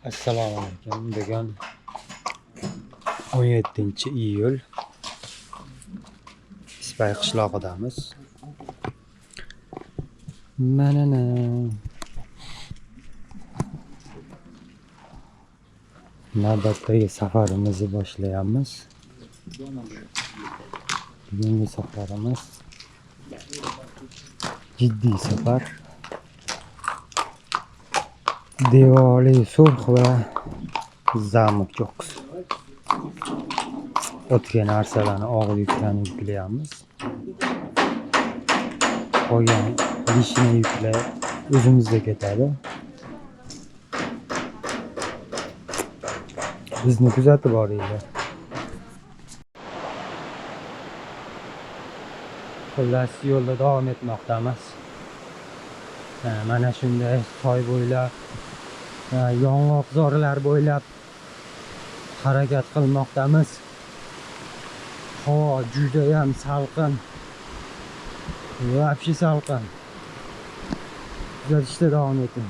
Assalomu alaykum. Bugun 17-iyul Ispay qishlog'idamiz. Mana navbatdagi safarimizni boshlayapmiz. Bugungi safarimiz jiddiy safar. Devoli surx va zamok cho'qqisi. O'tgan narsalarni og'ir yuklarni yuklayapmiz. Qolgan ishni yuklar o'zimizda ketadi. Bizni kuzatib boringlar. Xullas yo'lda davom etmoqdamiz. Mana shunday soy bo'ylab, yong'oqzorlar bo'ylab harakat qilmoqdamiz. Havo juda ham salqin. Vobshe salqin. Kuzatishda davom eting.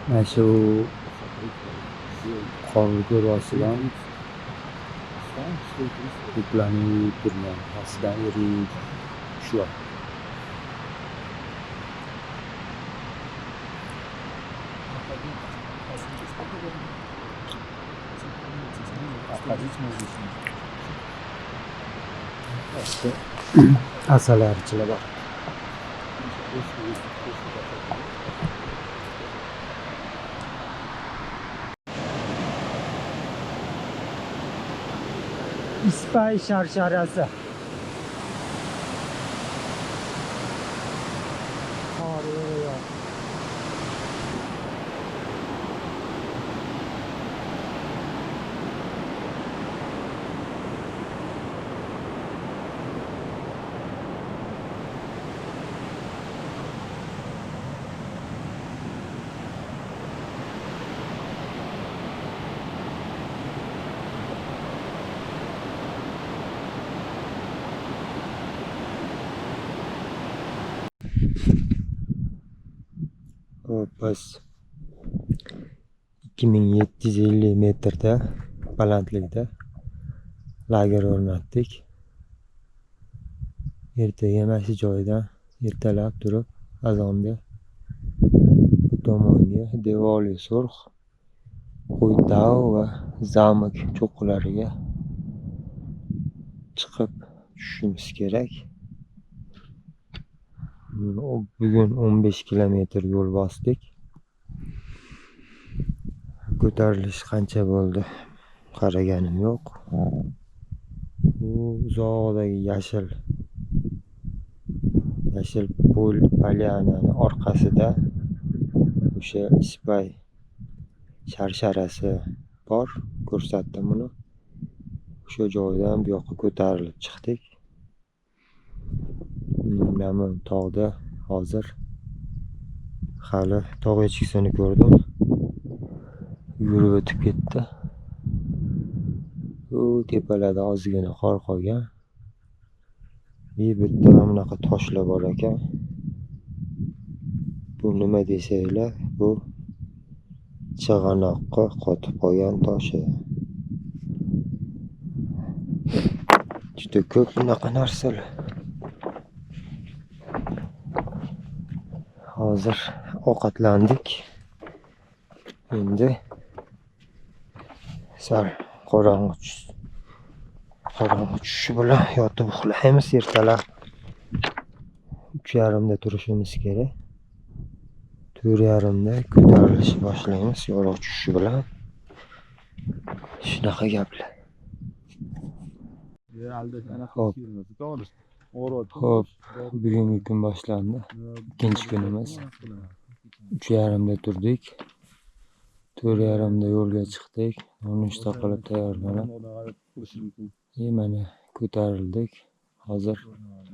Mana shu qorni ko'ryapsizlar. Yuklanib turgan pastdan yirik shu. Asalarichilar bor. Ispay sharsharasi. Biz 2750 metrda balandlikda lager o'rnatdik. Ertaga mana shu joydan ertalab turib azonda bu tomonga Devoli surx, Qo'ytau va zamok cho'qqilariga chiqib tushishimiz kerak. Bugun 15 kilometr yo'l bosdik. Ko'tarilish qancha bo'ldi qaraganim yo'q. Bu uzoqdagi yashil polyanani orqasida o'sha Ispay sharsharasi bor. Ko'rsatdim uni. O'sha joydan bu yoqqa ko'tarilib chiqdik. Mana tog'da hozir hali tog' echkisini ko'rdim. Yurib o'tib ketdi. U tepalarda ozgina qor qolgan. Bitta bunaqa toshlar bor ekan. Bu nima desanglar, bu chig'anoqqa qotib qolgan toshi. Juda ko'p bunaqa narsalar. Hozir ovqatlandik. Endi sal qorong'i tushishi bilan yotib uxlaymiz. Ertalab 3:30da turishimiz kerak. 4:30da ko'tarilishni boshlaymiz yorug' tushishi bilan. Shunaqa gaplar. Xo'p, bugungi kun boshlandi. Ikkinchi kunimiz. 3:30da turdik. 4:30da yo'lga chiqdik. Nonushta qilib tayyorlanib, mana ko'tarildik. Hozir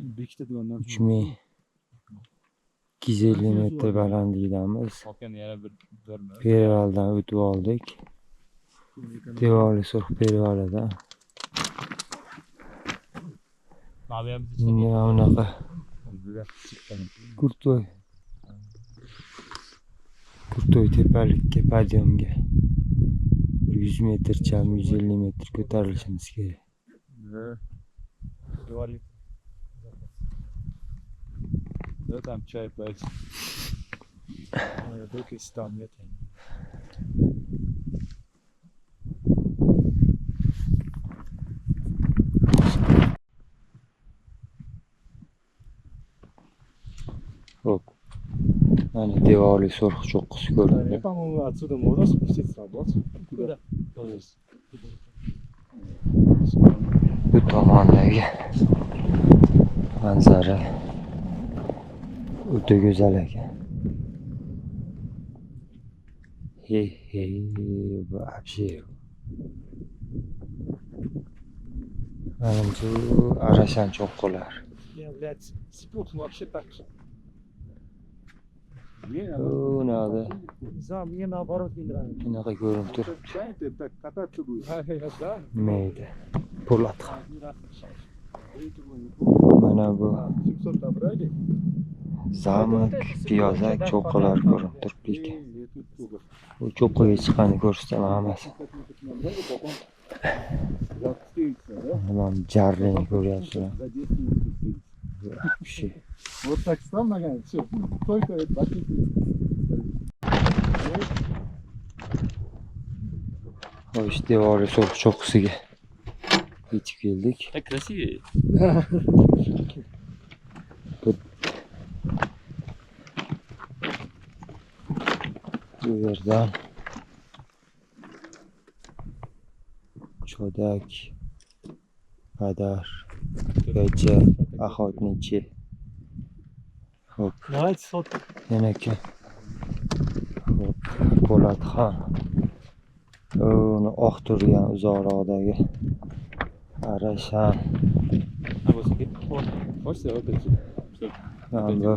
3250 metr balandlikdamiz. Perivaldan o'tib oldik. Devoli surx perivalidan. Bunaqa Kurtoy. Kurtoy tepalikka, podyomga 100 metr cham 150 metr ko'tarilishimiz kerak. Да, там чай пойти. Только если там нет. Hop. Mana devorli so'rg'ich cho'qqisi ko'rindi. По-моему, отсюда можно спуститься на бот. Куда? Bu tomondagi manzara o'ta go'zal ekan. Вообще. Mana bu Arashan cho'qqilar. Я, блядь, спутал вообще так же. Nada. Не знаю, мне наоборот не нравится. Bunaqa ko'rinib turibdi. Ты так кататься будешь? Да. Mayda. Po'latqa. Mana bu 700 набрали. zamok, piyozak, cho'qqilar ko'rinib turibdi ekan. Bu cho'qqiga chiqqanini ko'rsataman hammasi. Mana jarlikni ko'ryapsizlar. Вообще. Вот так стал ногами, все, только это почувствуй. Xo'sh, devorli so'rg'ich cho'qqisiga yetib keldik. Так красивее. Bu yerdan chodak, padar, gaja, охотничий. Hop, Давайте сотку. yana kim? Hop, Po'latxon. Uni oq turgan uzoqroqdagi Arashan. А вот хочется вот эти. Mana bu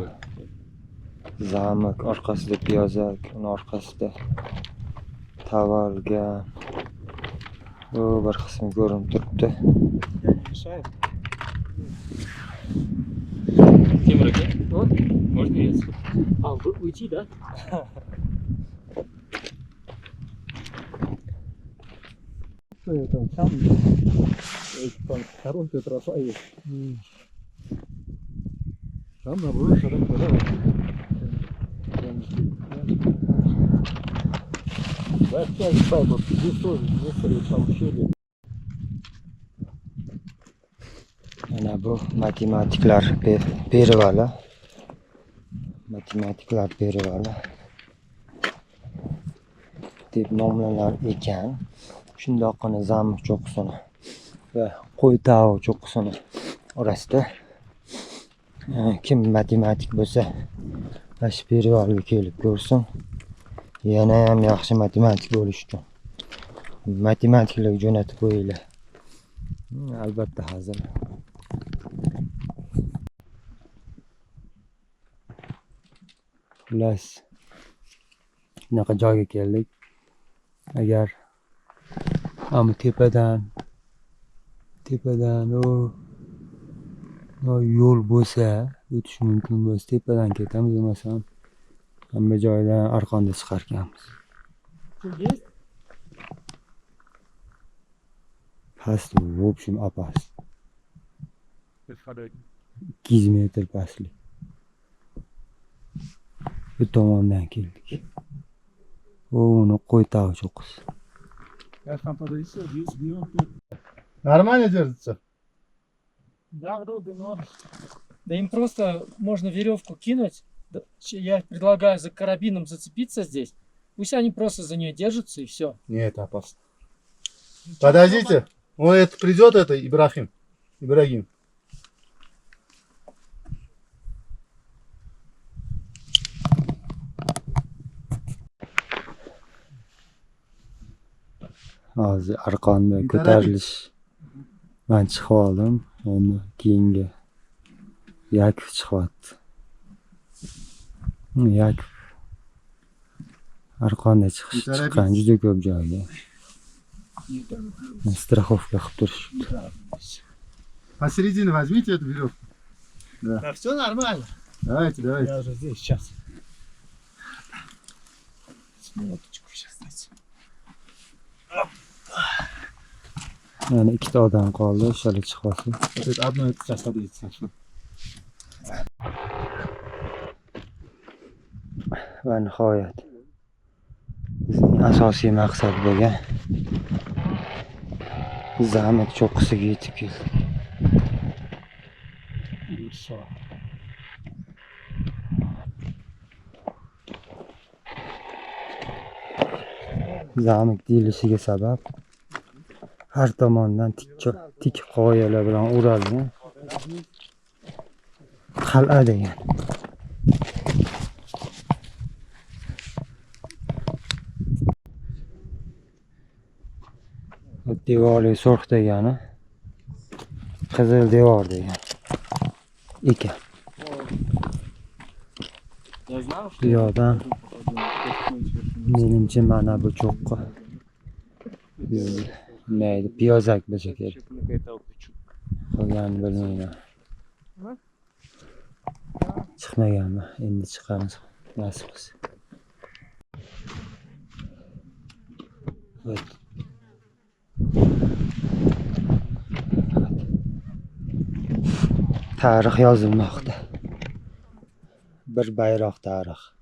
zamok, orqasida piyozak, uni orqasida tavalgan. Bu bir qismi ko'rinib turibdi. Я не мешаю. Тем руке? Вот. Можно и отсюда. А, уйти, да? Там там хорошая тропа есть. Там наоборот, когда большая стайка, здесь тоже некоторые там ущелья. Mana bu matematiklar perivali. Matematiklar perivali deb nomlanar ekan. Shundoqqina zamok cho'qqisini va qo'y tavuq cho'qqisini orasida kim matematik bo'lsa, shu perivalga kelib ko'rsin. Yana ham yaxshi matematik bo'lish uchun matematiklarga jo'natib qo'yinglar. Albatta hazil. Xullas, bunaqa joyga keldik. Agar ham tepadan yo'l bo'lsa, o'tish mumkin bo'lsa, tepadan ketamiz, bo'lmasam hamma joydan arqonda chiqarkanmiz. Что есть? Past, в общем, опасно. 200 metr pastlik. Bu tomondan keldik. Uni qo'y tavuq cho'qqisi. Я там подойду, здесь берем. Нормально держится? Да, вроде, но... Да им просто можно веревку кинуть. Да, я предлагаю за карабином зацепиться здесь. Пусть они просто за нее держатся и все. Нет, это опасно. Подождите, он это придет, это Ибрагим. Hozir arqonda ko'tarilish man chiqib oldim. Endi keyingi Yakov chiqyapti. Yakov arqonda chiqqan juda ko'p joyga. Страховка qilib turishibdi. Посередине возьмите эту веревку. Да, все нормально. Давайте. Я уже здесь, сейчас. Минуточку, сейчас дайте. Yana ikkita odam qoldi, ishlar chiqib olsa. Вот это одно это Сейчас, подождите. Va nihoyat bizning asosiy maqsad bo'lgan Zamek cho'qqisiga yetib keldik. Хорошо. Zamek deyilishiga sabab har tomondan tik qoyalar bilan o'ralgan qal'a degan. Devorli so'rx degani qizil devor degan ekan. Я знал, что... Bu yoqdan menimcha mana bu cho'qqi. Neydi? Piyozak bo'lsa kerak. Qolganini bilmayman. Chiqmaganmi? Endi chiqamiz. Nasib qilsa. Evet. Tarix yozilmoqda. Bir bayroq tarix.